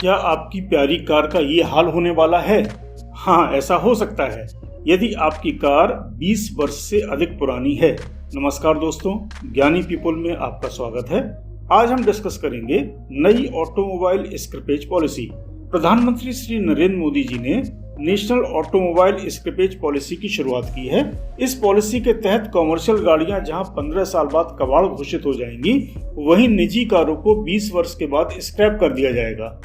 क्या आपकी प्यारी कार का ये हाल होने वाला है? हाँ, ऐसा हो सकता है यदि आपकी कार 20 वर्ष से अधिक पुरानी है। नमस्कार दोस्तों, ज्ञानी पीपल में आपका स्वागत है। आज हम डिस्कस करेंगे नई ऑटोमोबाइल स्क्रैपेज पॉलिसी। प्रधानमंत्री श्री नरेंद्र मोदी जी ने नेशनल ऑटोमोबाइल स्क्रैपेज पॉलिसी की शुरुआत की है। इस पॉलिसी के तहत कॉमर्शियल गाड़ियां जहां 15 साल बाद कबाड़ घोषित हो जाएंगी, वहीं निजी कारों को 20 वर्ष के बाद स्क्रैप कर दिया जाएगा।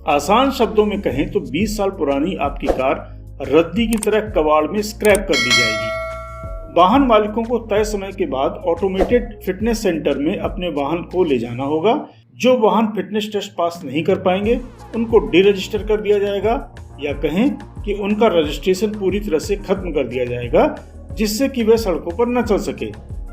आसान शब्दों में कहें तो 20 साल पुरानी आपकी कार रद्दी की तरह कबाड़ में स्क्रैप कर दी जाएगी। वाहन मालिकों को तय समय के बाद ऑटोमेटेड फिटनेस सेंटर में अपने वाहन को ले जाना होगा। जो वाहन फिटनेस टेस्ट पास नहीं कर पाएंगे उनको डीरजिस्टर कर दिया जाएगा, या कहें कि उनका रजिस्ट्रेशन पूरी तरह से खत्म कर दिया जाएगा, जिससे कि वे सड़कों पर न चल सके।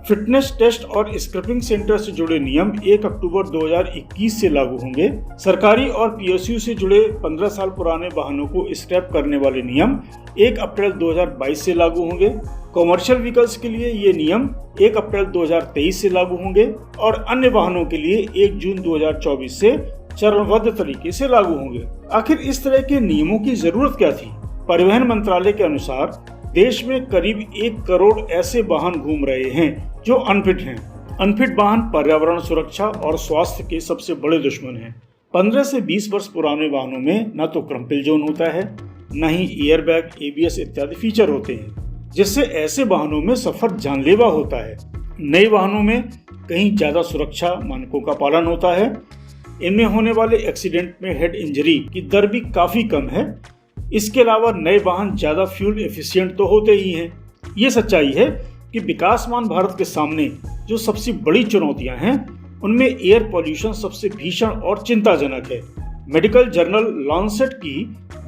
फिटनेस टेस्ट और स्क्रैपिंग सेंटर से जुड़े नियम 1 अक्टूबर 2021 से लागू होंगे। सरकारी और पीएसयू से जुड़े 15 साल पुराने वाहनों को स्क्रैप करने वाले नियम 1 अप्रैल 2022 से लागू होंगे। कॉमर्शियल व्हीकल्स के लिए ये नियम 1 अप्रैल 2023 से लागू होंगे और अन्य वाहनों के लिए 1 जून 2024 से चरणबद्ध तरीके से लागू होंगे। आखिर इस तरह के नियमों की जरूरत क्या थी? परिवहन मंत्रालय के अनुसार देश में करीब 1 करोड़ ऐसे वाहन घूम रहे हैं जो अनफिट हैं। अनफिट वाहन पर्यावरण सुरक्षा और स्वास्थ्य के सबसे बड़े दुश्मन हैं। 15 से 20 वर्ष पुराने वाहनों में न तो क्रम्पल जोन होता है, न ही एयरबैग, एबीएस इत्यादि फीचर होते हैं, जिससे ऐसे वाहनों में सफर जानलेवा होता है। नए वाहनों में कहीं ज्यादा सुरक्षा मानकों का पालन होता है। इनमें होने वाले एक्सीडेंट में हेड इंजरी की दर भी काफी कम है। इसके अलावा नए वाहन ज्यादा फ्यूल एफिशिएंट तो होते ही हैं। ये सच्चाई है कि विकासमान भारत के सामने जो सबसे बड़ी चुनौतियां हैं, उनमें एयर पॉल्यूशन सबसे भीषण और चिंताजनक है। मेडिकल जर्नल लॉन्सेट की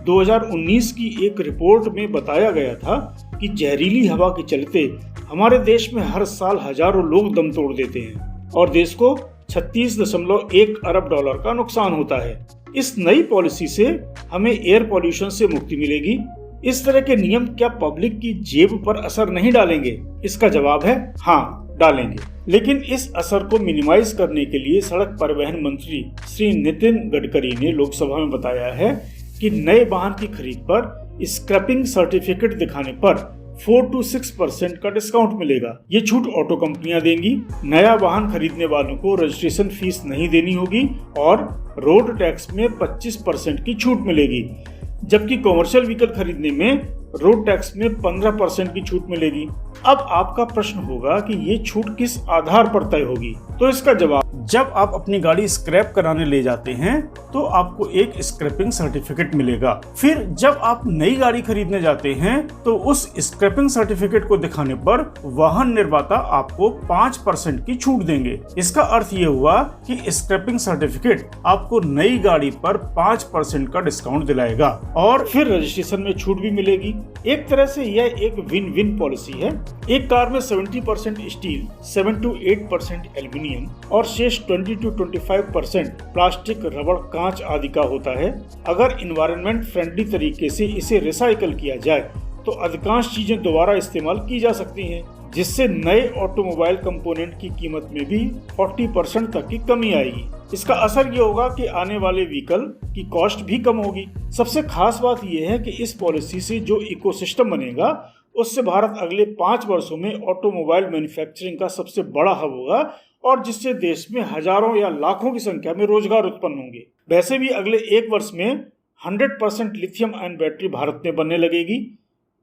2019 की एक रिपोर्ट में बताया गया था कि जहरीली हवा के चलते हमारे देश में हर साल हजारों लोग दम तोड़ देते हैं और देश को 36.1 अरब डॉलर का नुकसान होता है। इस नई पॉलिसी से हमें एयर पॉल्यूशन से मुक्ति मिलेगी। इस तरह के नियम क्या पब्लिक की जेब पर असर नहीं डालेंगे? इसका जवाब है हाँ, डालेंगे। लेकिन इस असर को मिनिमाइज करने के लिए सड़क परिवहन मंत्री श्री नितिन गडकरी ने लोकसभा में बताया है कि नए वाहन की खरीद पर स्क्रैपिंग सर्टिफिकेट दिखाने पर 4 to 6% का डिस्काउंट मिलेगा। ये छूट ऑटो कंपनियां देंगी। नया वाहन खरीदने वालों को रजिस्ट्रेशन फीस नहीं देनी होगी और रोड टैक्स में 25% की छूट मिलेगी, जबकि कॉमर्शियल व्हीकल खरीदने में रोड टैक्स में 15% की छूट मिलेगी। अब आपका प्रश्न होगा कि ये छूट किस आधार पर तय होगी? तो इसका जवाब, जब आप अपनी गाड़ी स्क्रैप कराने ले जाते हैं तो आपको एक स्क्रैपिंग सर्टिफिकेट मिलेगा। फिर जब आप नई गाड़ी खरीदने जाते हैं तो उस स्क्रैपिंग सर्टिफिकेट को दिखाने पर वाहन निर्माता आपको 5% की छूट देंगे। इसका अर्थ ये हुआ कि स्क्रैपिंग सर्टिफिकेट आपको नई गाड़ी पर 5% का डिस्काउंट दिलाएगा और फिर रजिस्ट्रेशन में छूट भी मिलेगी। एक तरह से यह एक विन विन पॉलिसी है। एक कार में 70% स्टील, 7 to 8% एल्यूमिनियम और शेष 20 to 25% प्लास्टिक, रबड़, कांच आदि का होता है। अगर इन्वायरमेंट फ्रेंडली तरीके से इसे रिसाइकल किया जाए तो अधिकांश चीजें दोबारा इस्तेमाल की जा सकती हैं, जिससे नए ऑटोमोबाइल कंपोनेंट की कीमत में भी 40% तक की कमी आएगी। इसका असर ये होगा कि आने वाले व्हीकल की कॉस्ट भी कम होगी। सबसे खास बात यह है कि इस पॉलिसी से जो इकोसिस्टम बनेगा, उससे भारत अगले 5 वर्षों में ऑटोमोबाइल मैन्युफैक्चरिंग का सबसे बड़ा हब होगा और जिससे देश में हजारों या लाखों की संख्या में रोजगार उत्पन्न होंगे। वैसे भी अगले 1 वर्ष में 100% लिथियम आयन बैटरी भारत में बनने लगेगी।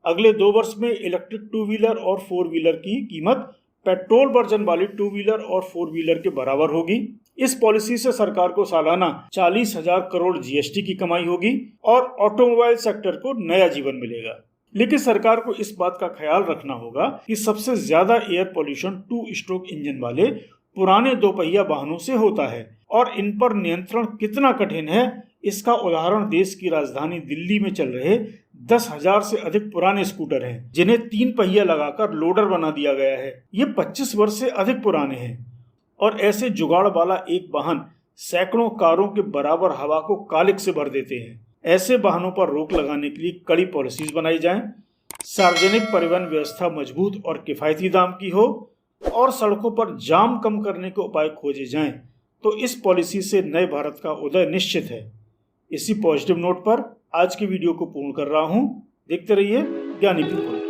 अगले 2 वर्ष में इलेक्ट्रिक 2 व्हीलर और 4 व्हीलर की कीमत पेट्रोल वर्जन वाली 2 व्हीलर और 4 व्हीलर के बराबर होगी। इस पॉलिसी से सरकार को सालाना 40,000 करोड़ जीएसटी की कमाई होगी और ऑटोमोबाइल सेक्टर को नया जीवन मिलेगा। लेकिन सरकार को इस बात का ख्याल रखना होगा कि सबसे ज्यादा एयर पॉल्यूशन 2 स्ट्रोक इंजन वाले पुराने 2 पहिया वाहनों से होता है और इन पर नियंत्रण कितना कठिन है, इसका उदाहरण देश की राजधानी दिल्ली में चल रहे 10,000 से अधिक पुराने स्कूटर हैं, जिन्हें 3 पहिया लगाकर लोडर बना दिया गया है। ये 25 वर्ष से अधिक पुराने हैं और ऐसे जुगाड़ वाला एक वाहन सैकड़ों कारों के बराबर हवा को कालिक से भर देते हैं। ऐसे वाहनों पर रोक लगाने के लिए कड़ी पॉलिसीज बनाई जाएं, सार्वजनिक परिवहन व्यवस्था मजबूत और किफायती दाम की हो और सड़कों पर जाम कम करने के उपाय खोजे जाएं, तो इस पॉलिसी से नए भारत का उदय निश्चित है। इसी पॉजिटिव नोट पर आज की वीडियो को पूर्ण कर रहा हूँ। देखते रहिए ज्ञानी पीपल।